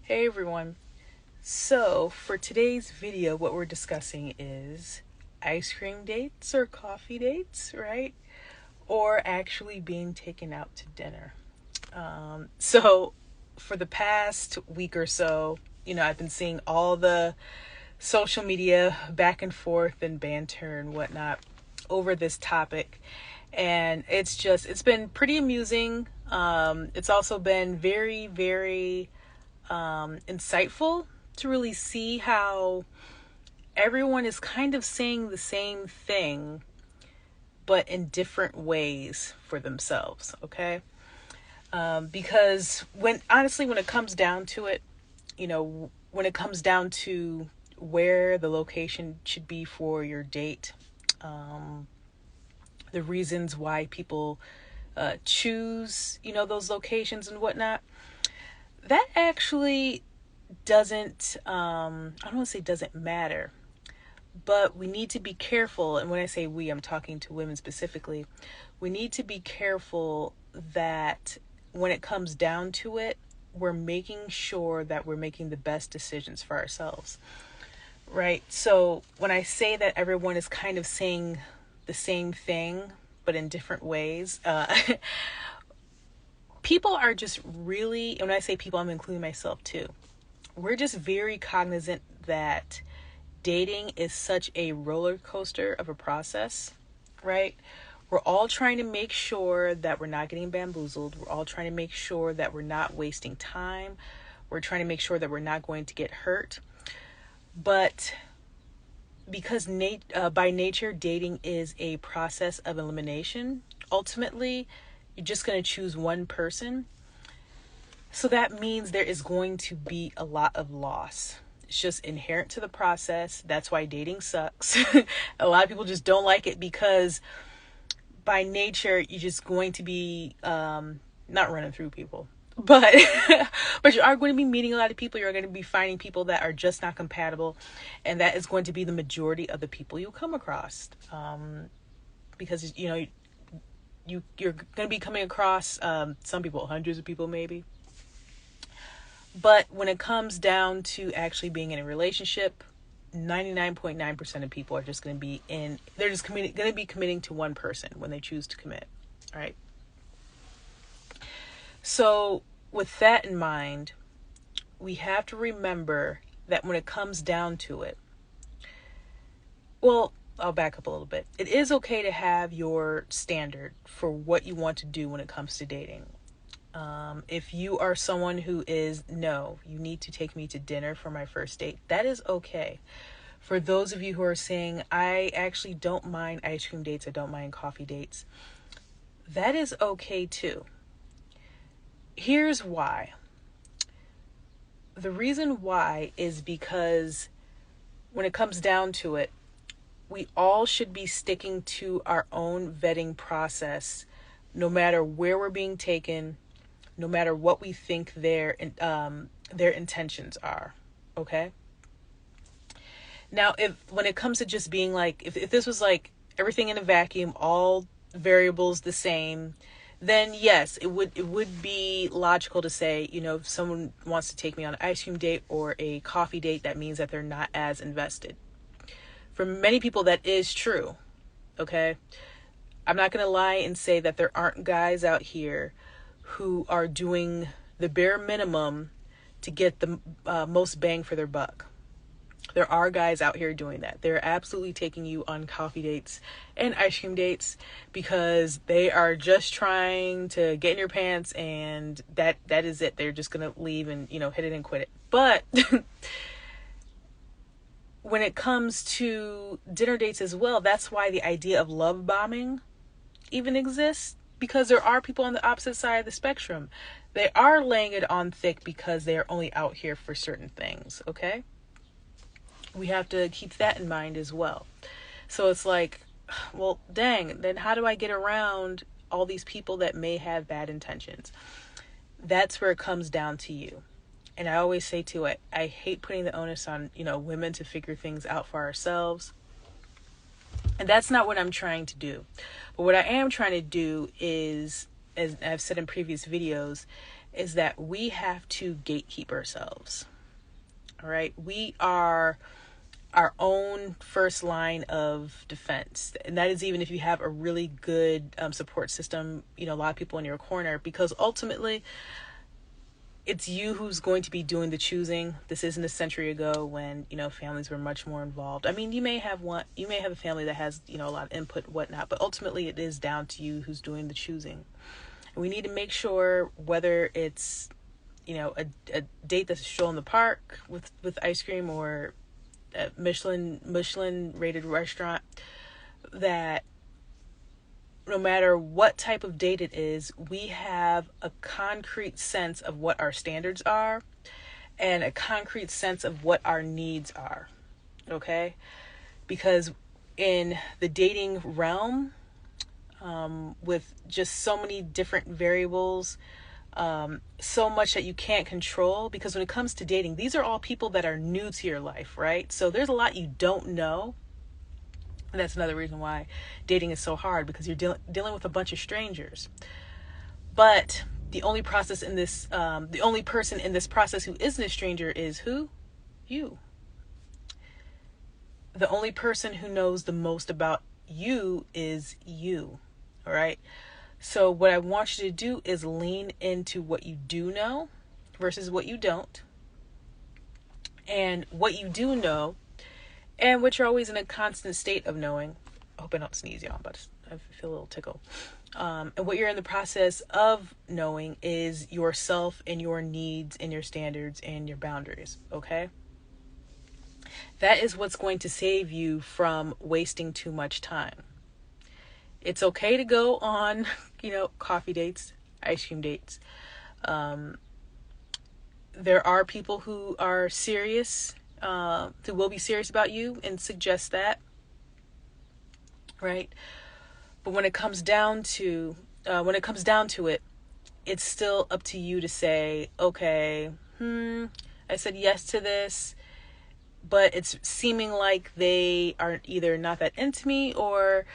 Hey everyone. So for today's video, what we're discussing is ice cream dates or coffee dates, right? Or actually being taken out to dinner. So for the past week or so, I've been seeing all the social media back and forth and banter and whatnot over this topic. And it's been pretty amusing. It's also been very, very insightful to really see how everyone is kind of saying the same thing, but in different ways for themselves, okay? Because when it comes down to it, when it comes down to where the location should be for your date, the reasons why people choose, those locations and whatnot, that actually doesn't, I don't want to say doesn't matter, but we need to be careful. And when I say we, I'm talking to women specifically. We need to be careful that when it comes down to it, we're making sure that we're making the best decisions for ourselves, right? So when I say that everyone is kind of saying the same thing, but in different ways, people are just really, and when I say people, I'm including myself too. We're just very cognizant that dating is such a roller coaster of a process, right? We're all trying to make sure that we're not getting bamboozled. We're all trying to make sure that we're not wasting time. We're trying to make sure that we're not going to get hurt. But because by nature, dating is a process of elimination, ultimately, you're just going to choose one person. So that means there is going to be a lot of loss. It's just inherent to the process. That's why dating sucks. A lot of people just don't like it because by nature, you're just going to be not running through people. But but you are going to be meeting a lot of people. You're going to be finding people that are just not compatible. And that is going to be the majority of the people you come across. Because, you're going to be coming across some people, hundreds of people maybe. But when it comes down to actually being in a relationship, 99.9% of people are just going to be they're just going to be committing to one person when they choose to commit. All right. So with that in mind, we have to remember that when it comes down to it, well, I'll back up a little bit. It is okay to have your standard for what you want to do when it comes to dating. If you are someone who is, no, you need to take me to dinner for my first date, that is okay. For those of you who are saying, I actually don't mind ice cream dates, I don't mind coffee dates, that is okay too. Here's why. The reason why is because when it comes down to it, we all should be sticking to our own vetting process, no matter where we're being taken, no matter what we think their intentions are. Okay. Now, when it comes to just being like, if this was like everything in a vacuum, all variables the same, then yes, it would be logical to say, if someone wants to take me on an ice cream date or a coffee date, that means that they're not as invested. For many people, that is true. Okay. I'm not going to lie and say that there aren't guys out here who are doing the bare minimum to get the most bang for their buck. There are guys out here doing that. They're absolutely taking you on coffee dates and ice cream dates because they are just trying to get in your pants, and that is it. They're just going to leave and, hit it and quit it. But when it comes to dinner dates as well, that's why the idea of love bombing even exists. Because there are people on the opposite side of the spectrum. They are laying it on thick because they are only out here for certain things, okay? We have to keep that in mind as well. So it's like, well, dang, then how do I get around all these people that may have bad intentions? That's where it comes down to you. And I always say too, I hate putting the onus on, women to figure things out for ourselves. And that's not what I'm trying to do. But what I am trying to do is, as I've said in previous videos, is that we have to gatekeep ourselves. All right. We are our own first line of defense. And that is even if you have a really good support system, a lot of people in your corner, because ultimately it's you who's going to be doing the choosing. This isn't a century ago when, families were much more involved. I mean, you may have a family that has, a lot of input, whatnot, but ultimately it is down to you who's doing the choosing. And we need to make sure whether it's, a date that's a stroll in the park with ice cream or a Michelin rated restaurant, that no matter what type of date it is, we have a concrete sense of what our standards are and a concrete sense of what our needs are. Okay? Because in the dating realm, with just so many different variables, so much that you can't control, because when it comes to dating, these are all people that are new to your life, right? So there's a lot you don't know. And that's another reason why dating is so hard, because you're dealing with a bunch of strangers. But the only person in this process who isn't a stranger is who? You. The only person who knows the most about you is you. All right. So what I want you to do is lean into what you do know versus what you don't. And what you do know, and what you're always in a constant state of knowing. I hope I don't sneeze, y'all, but I feel a little tickle. And what you're in the process of knowing is yourself and your needs and your standards and your boundaries. Okay? That is what's going to save you from wasting too much time. It's okay to go on, coffee dates, ice cream dates. There are people who are serious, who will be serious about you and suggest that, right? But when it comes down to it, it's still up to you to say, okay, I said yes to this, but it's seeming like they are either not that into me, or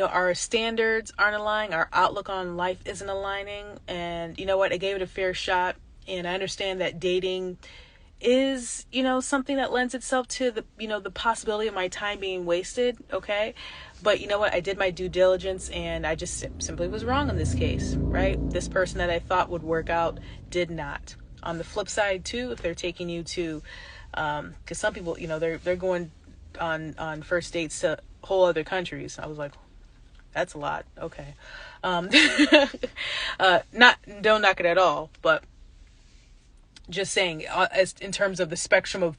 our standards aren't aligning, our outlook on life isn't aligning. And you know what? I gave it a fair shot, and I understand that dating is, something that lends itself to the possibility of my time being wasted. Okay. But you know what? I did my due diligence, and I just simply was wrong in this case, right? This person that I thought would work out did not. On the flip side too, if they're taking you to, cause some people, they're going on first dates to whole other countries. I was like, that's a lot. Okay. Don't knock it at all, but just saying, as in terms of the spectrum of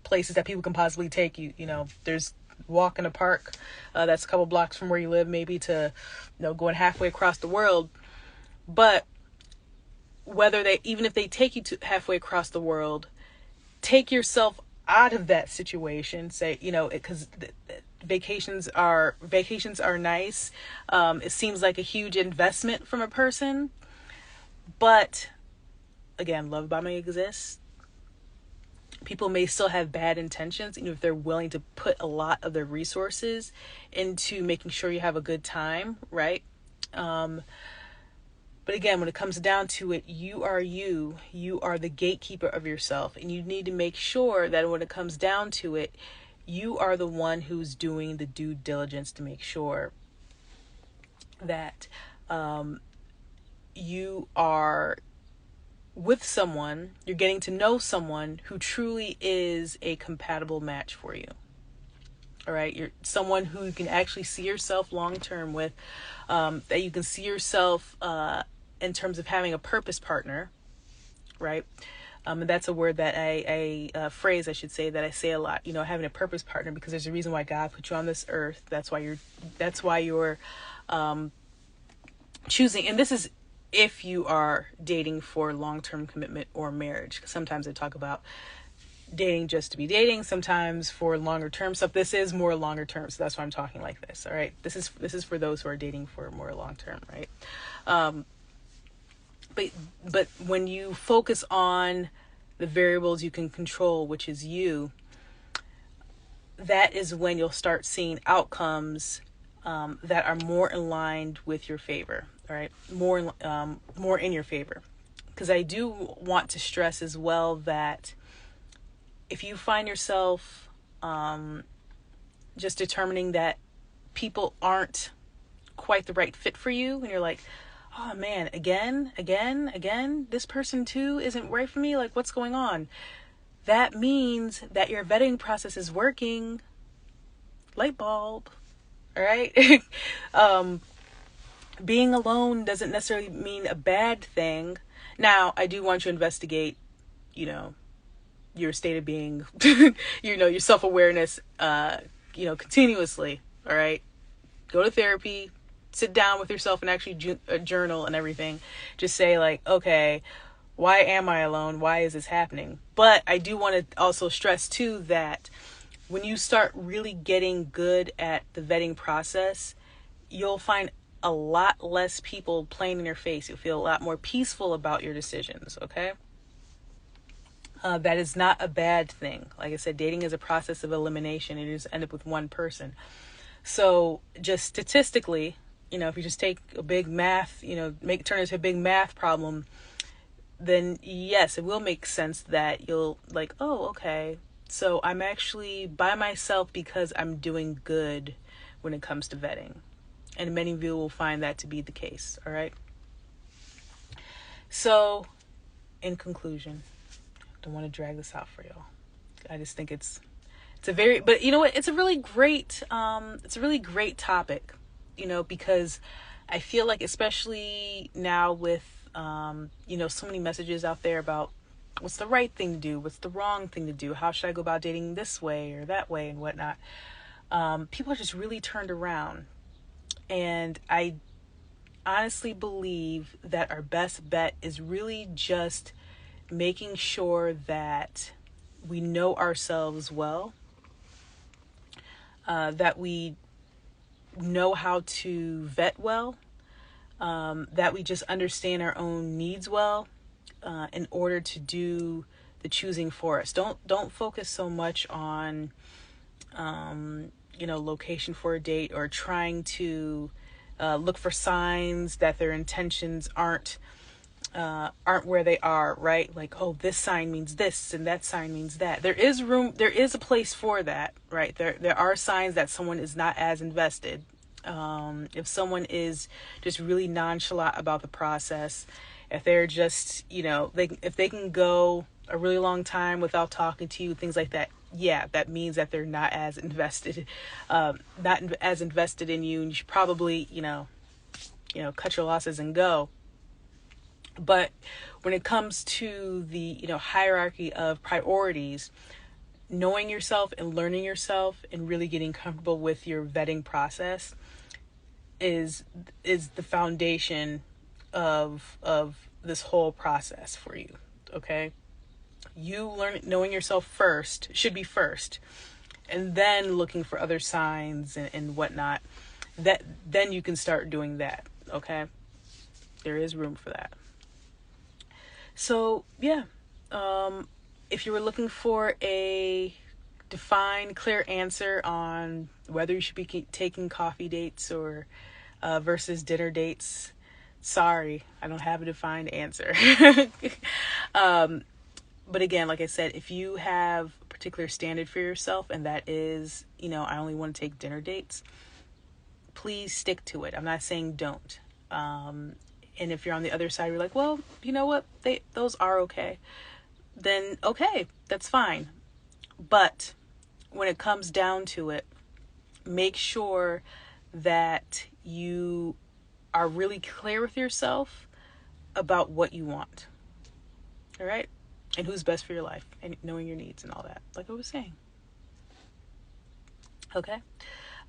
places that people can possibly take you, there's walk in a park that's a couple blocks from where you live, maybe, to going halfway across the world. But even if they take you to halfway across the world, take yourself out of that situation. Say, because vacations are nice. It seems like a huge investment from a person, but again, love bombing exists. People may still have bad intentions, if they're willing to put a lot of their resources into making sure you have a good time, right? But again, when it comes down to it, you are you. You are the gatekeeper of yourself, and you need to make sure that when it comes down to it, you are the one who's doing the due diligence to make sure that you are with someone, you're getting to know someone who truly is a compatible match for you. All right, you're someone who you can actually see yourself long term with, that you can see yourself in terms of having a purpose partner, right? And that's a word that a phrase I should say that I say a lot. Having a purpose partner, because there's a reason why God put you on this earth. That's why you're choosing, and this is if you are dating for long-term commitment or marriage. Sometimes I talk about dating just to be dating, sometimes for longer term stuff. This is more longer term, so that's why I'm talking like this. All right, this is for those who are dating for more long term, right? But when you focus on the variables you can control, which is you, that is when you'll start seeing outcomes that are more aligned with your favor. All right, more in your favor. because I do want to stress as well that if you find yourself just determining that people aren't quite the right fit for you, and you're like, oh man, again, this person too isn't right for me, like what's going on? That means that your vetting process is working. Light bulb. All right. Being alone doesn't necessarily mean a bad thing. Now, I do want you to investigate, your state of being, your self-awareness, continuously. All right. Go to therapy, sit down with yourself and actually journal and everything. Just say like, okay, why am I alone? Why is this happening? But I do want to also stress too that when you start really getting good at the vetting process, you'll find a lot less people playing in your face. You'll feel a lot more peaceful about your decisions, okay? That is not a bad thing. Like I said, dating is a process of elimination, and you just end up with one person. So just statistically, if you just take a big math, turn it into a big math problem, then yes, it will make sense that you'll like, oh, okay, so I'm actually by myself because I'm doing good when it comes to vetting. And many of you will find that to be the case, all right? So, in conclusion, I don't want to drag this out for y'all. I just think it's a very, but you know what? It's a really great topic, because I feel like, especially now with, so many messages out there about what's the right thing to do, what's the wrong thing to do, how should I go about dating this way or that way and whatnot. People are just really turned around. And I honestly believe that our best bet is really just making sure that we know ourselves well, that we know how to vet well, that we just understand our own needs well, in order to do the choosing for us. Don't focus so much on, location for a date, or trying to look for signs that their intentions aren't where they are, right? Like, oh, this sign means this and that sign means that. There is a place for that, right? There are signs that someone is not as invested. If someone is just really nonchalant about the process, if they're just, if they can go a really long time without talking to you, things like that, yeah, that means that they're not as invested, in you, and you should probably, cut your losses and go. But when it comes to the, hierarchy of priorities, knowing yourself and learning yourself and really getting comfortable with your vetting process is the foundation of this whole process for you. Okay. Knowing yourself first should be first, and then looking for other signs and whatnot, then you can start doing that. Okay. There is room for that. So yeah, if you were looking for a defined, clear answer on whether you should be taking coffee dates or versus dinner dates, sorry, I don't have a defined answer. But again, like I said, if you have a particular standard for yourself, and that is, I only want to take dinner dates, please stick to it. I'm not saying don't. And if you're on the other side, you're like, well, you know what? Those are okay. Then okay, that's fine. But when it comes down to it, make sure that you are really clear with yourself about what you want. All right? And who's best for your life, and knowing your needs and all that, like I was saying. Okay.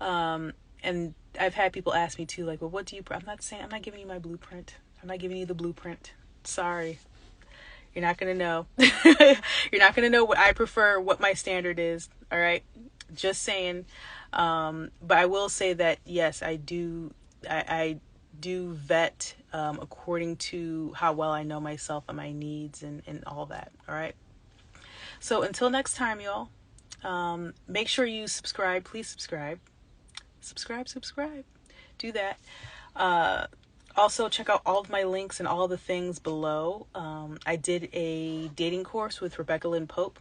And I've had people ask me too, like, well, what do you, I'm not giving you my blueprint. I'm not giving you the blueprint. Sorry. You're not going to know. You're not going to know what I prefer, what my standard is. All right. Just saying. But I will say that, yes, I do vet according to how well I know myself and my needs and all that. All right. So until next time, y'all, make sure you subscribe. Please subscribe. Subscribe. Do that. Also, check out all of my links and all the things below. I did a dating course with Rebecca Lynn Pope,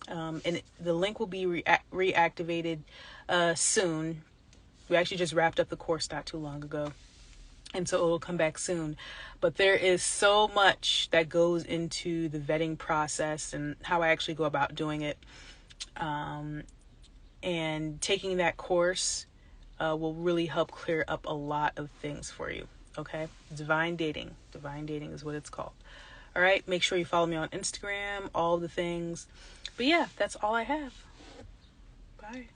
and the link will be reactivated soon. We actually just wrapped up the course not too long ago, and so it will come back soon. But there is so much that goes into the vetting process and how I actually go about doing it. And taking that course will really help clear up a lot of things for you. Okay? Divine dating is what it's called. All right, make sure you follow me on Instagram, all the things. But yeah, that's all I have. Bye.